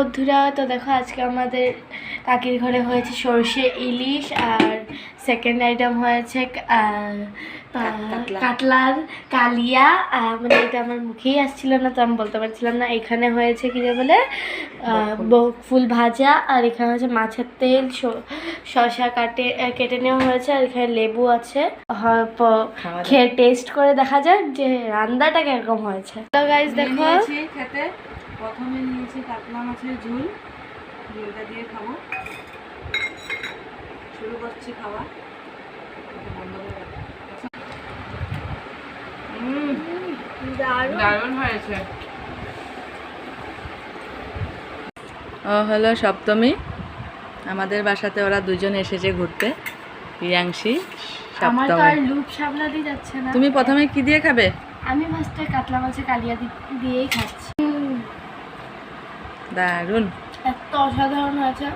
বন্ধুরা, তো দেখো আজকে আমাদের কাকির ঘরে হয়েছে সরষে ইলিশ, আর সেকেন্ড আইটেম হয়েছে কাতলার কালিয়া। মানে এটা আমার মুখেই আসছিল না, তো আমি বলতে পারছিলাম না। এখানে হয়েছে কি যে বলে ফুল ভাজা, আর এখানে হচ্ছে মাছের তেল, শসা কেটে নেওয়া হয়েছে, আর এখানে লেবু আছে। খেয়ে টেস্ট করে দেখা যাক যে রান্নাটা কিরকম হয়েছে। তো গাইস দেখো, খেতে প্রথমে নিয়েছি কাতলা মাছের ঝোল, ঝোলটা দিয়ে খাবো। শুরু করছি খাওয়া। দারুণ হয়েছে। ও হলো সপ্তমী, আমাদের বাসাতে ওরা দুজন এসেছে ঘুরতে, প্রিয়াংশী আমার তো আর সপ্তমী। লুপ সামলাতে যাচ্ছে না। তুমি প্রথমে কি দিয়ে খাবে? আমি ফার্স্টে কাতলা মাছের কালিয়া দিয়েই খাচ্ছি। দারুণ। এত অসাধারণ হয়েছে।